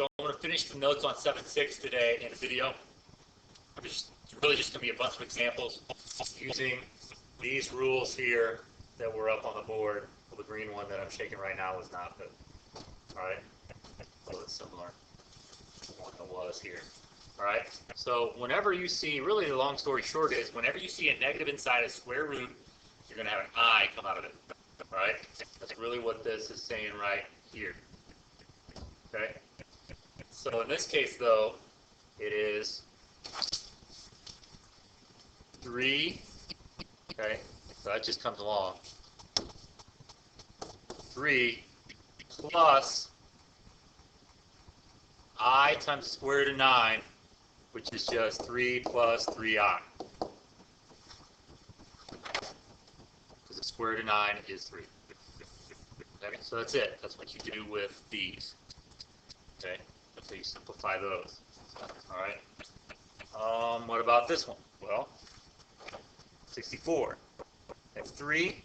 So I'm going to finish the notes on 7.6 today in a video. It's really just going to be a bunch of examples using these rules here that were up on the board. Well, the green one that I'm shaking right now was not, but all right, a little similar to one that was here. All right, so whenever you see, really the long story short is, whenever you see a negative inside a square root, you're going to have an I come out of it. All right, that's really what this is saying right here. Okay, so in this case, though, it is 3, okay, so that just comes along. 3 plus I times the square root of 9, which is just 3 plus 3i. Because the square root of 9 is 3. Okay, so that's it. That's what you do with these. Okay, so you simplify those. All right. What about this one? Well, 64. That's 3.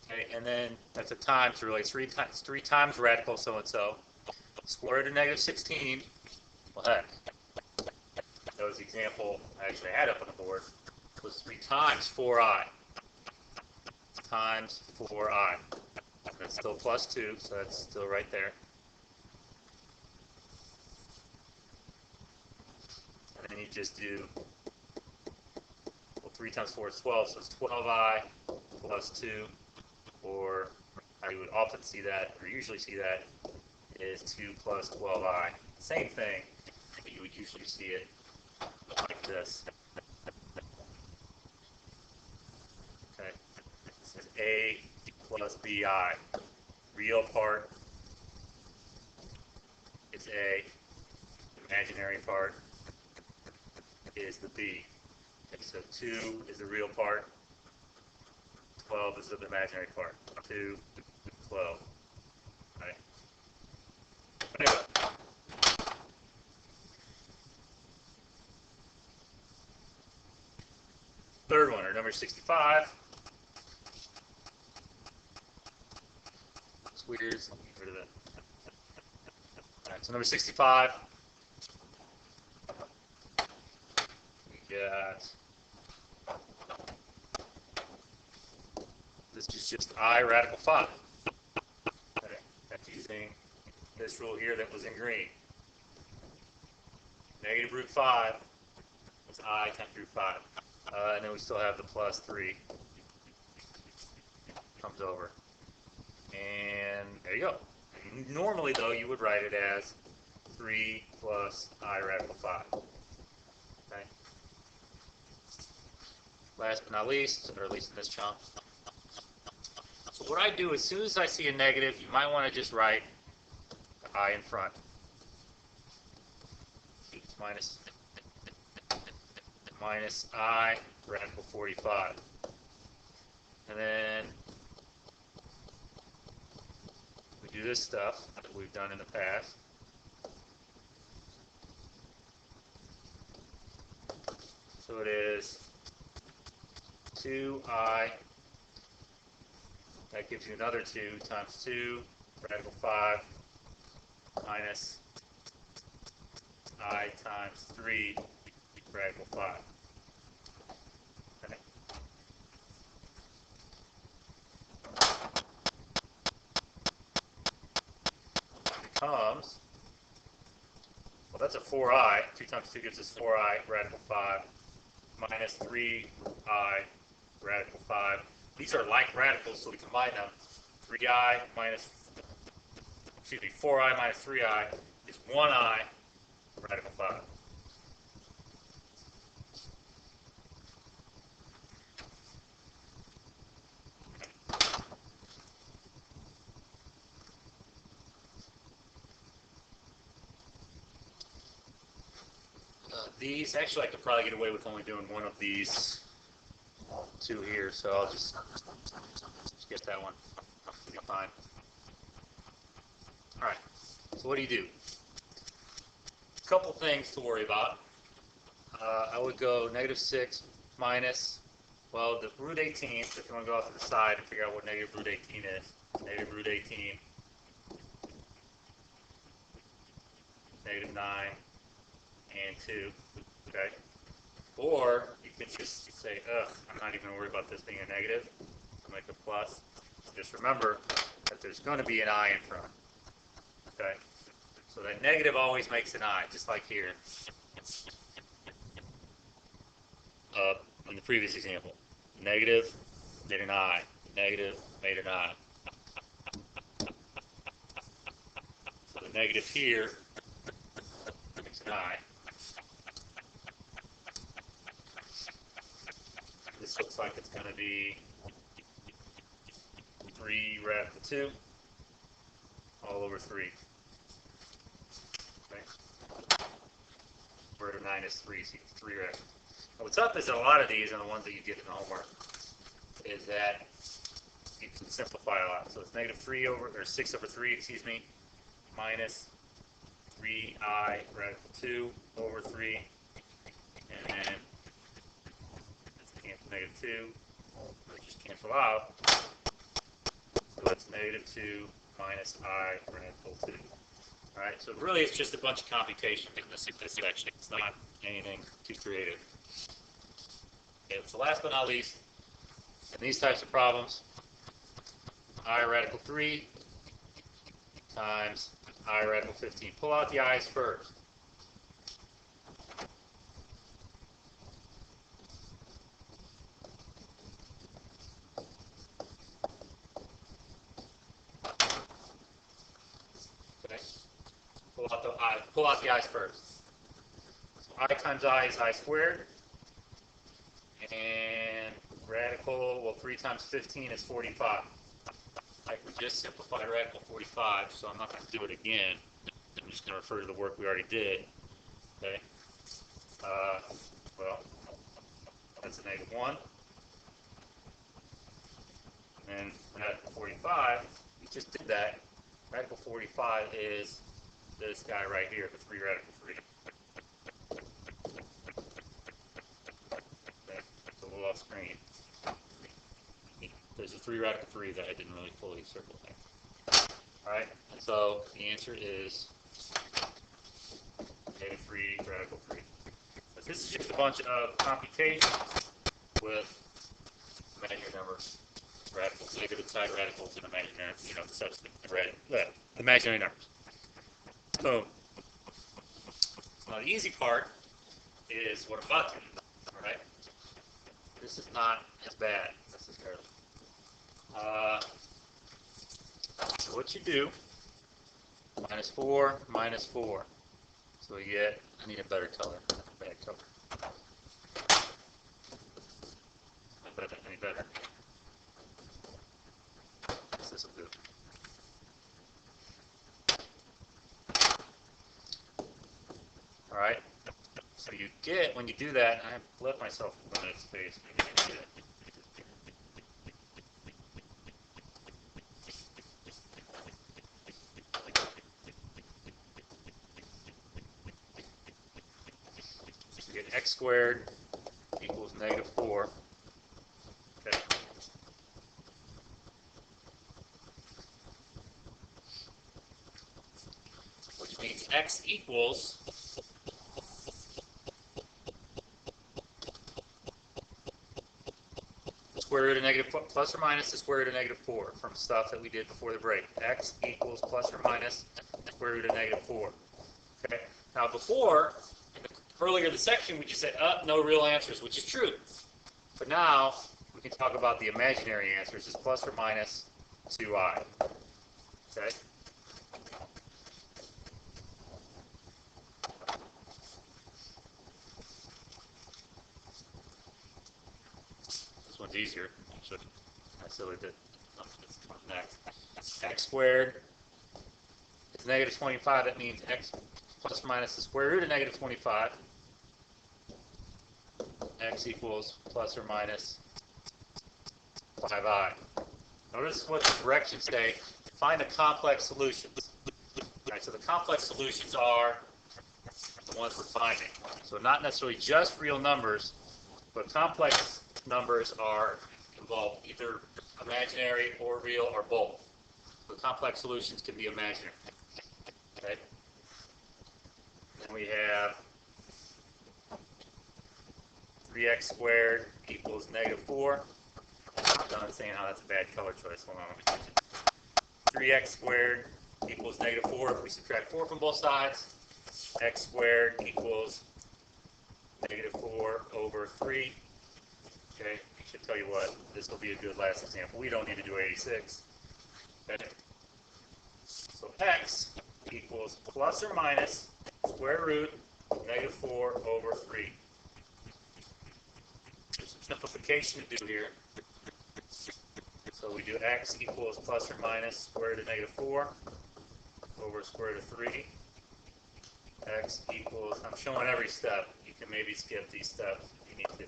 Okay, and then that's a times, really. It's 3 times radical so-and-so. Square root of negative 16. Well, heck. That was the example I actually had up on the board. It was 3 times 4i. Times 4i. That's still plus 2, so that's still right there. And then you just do, well, 3 times 4 is 12, so it's 12i plus 2, or how you would often see that, or usually see that, is 2 plus 12i. Same thing, but you would usually see it like this. Okay, this is a plus bi. Real part is a, imaginary part is the b. Okay, so 2 is the real part, 12 is the imaginary part. 2, 12. Right. Anyway. Third one, or number 65. It's weird, so let me get rid of it. Alright, so number 65. We got, this is just I radical 5. Okay, that's using this rule here that was in green. Negative root 5 is I times root 5. And then we still have the plus 3 comes over. And there you go. Normally, though, you would write it as 3 plus I radical 5. Okay. Last but not least, or at least in this chunk. So what I do, as soon as I see a negative, you might want to just write the I in front. Minus I radical 45. And then we do this stuff that we've done in the past. So it is 2i, that gives you another 2 times 2 radical 5 minus I times 3 radical 5. Okay. Becomes, well, that's a 4i. 2 times 2 gives us 4i radical 5 minus 3i radical 5. These are like radicals, so we combine them. 3i minus, excuse me, 4i minus 3i is 1i radical 5. These, actually I could probably get away with only doing one of these 2 here, so I'll just get that one. It'll be fine. Alright, so what do you do? A couple things to worry about. I would go negative 6 minus, well, the root 18, so if you want to go off to the side and figure out what negative root 18 is, negative root 18 negative 9, and 2. Okay? Or you can just say, ugh, I'm not even worried about this being a negative. I'll make a plus. Just remember that there's going to be an I in front. Okay? So that negative always makes an I, just like here. In the previous example. Negative made an I. Negative made an I. So the negative here makes an I. This looks like it's going to be 3 radical 2 all over 3. Okay. Square root of 9 is 3, so you get 3 radical. Now what's up is a lot of these, and the ones that you get in the homework, is that you can simplify a lot. So it's negative 3 over, or 6 over 3, excuse me, minus 3I radical 2 over 3, and then cancel negative 2, which just cancel out. So it's negative 2 minus I radical 2. Alright, so really it's just a bunch of computation in this section. It's not anything too creative. Okay, so last but not least, in these types of problems, I radical 3 times I radical 15. Pull out the i's first. Okay. Pull out the i's first. So I times I is I squared. And radical, well, 3 times 15 is 45. I can just simplify radical 45, so I'm not going to do it again. I'm just going to refer to the work we already did. Okay. Well, that's a negative 1. And then radical 45, we just did that. Radical 45 is this guy right here, the 3 radical 3. Okay. It's a little off screen. There's a 3 radical 3 that I didn't really fully circle there. Alright, and so the answer is negative 3 radical 3. But this is just a bunch of computations with imaginary numbers, radicals, negative side radicals, and imaginary, the substitute, the imaginary numbers. Boom. Now the easy part is what I'm about to do. Alright? This is not as bad necessarily. So what you do, minus 4, minus 4. So you get, I need a better color, bad color. Any better. This will do. Alright, so you get, when you do that, I left myself a minute space. You get x squared equals negative 4. Okay. Which means x equals the square root of negative plus or minus the square root of negative 4 from stuff that we did before the break. X equals plus or minus the square root of negative 4. Okay. Now before, earlier in the section, we just said, no real answers, which is true. But now, we can talk about the imaginary answers as plus or minus 2i. Okay? This one's easier. Should I silly did next. X squared. It's negative 25. That means x plus or minus the square root of negative 25. X equals plus or minus 5i. Notice what the directions say. Find the complex solutions. Right, so the complex solutions are the ones we're finding. So not necessarily just real numbers, but complex numbers are involved either imaginary or real or both. The complex solutions can be imaginary. Okay? Then we have 3x squared equals negative 4. I'm done saying how that's a bad color choice. Hold on. 3x squared equals negative 4 if we subtract 4 from both sides. X squared equals negative 4 over 3. Okay, should tell you what, this will be a good last example. We don't need to do 86. Okay. So x equals plus or minus square root negative 4 over 3. There's some simplification to do here. So we do x equals plus or minus square root of negative 4 over square root of 3. X equals, I'm showing every step. You can maybe skip these steps if you need to.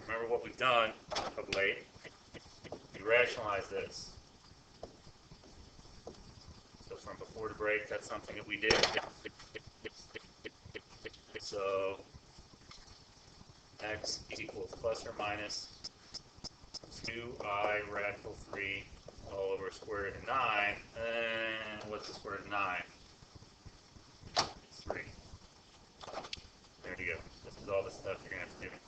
Remember what we've done of late. We rationalize this. So from before the break, that's something that we did. So x equals plus or minus 2I radical 3 all over square root of 9. And what's the square root of 9? 3. There you go. This is all the stuff you're going to have to do.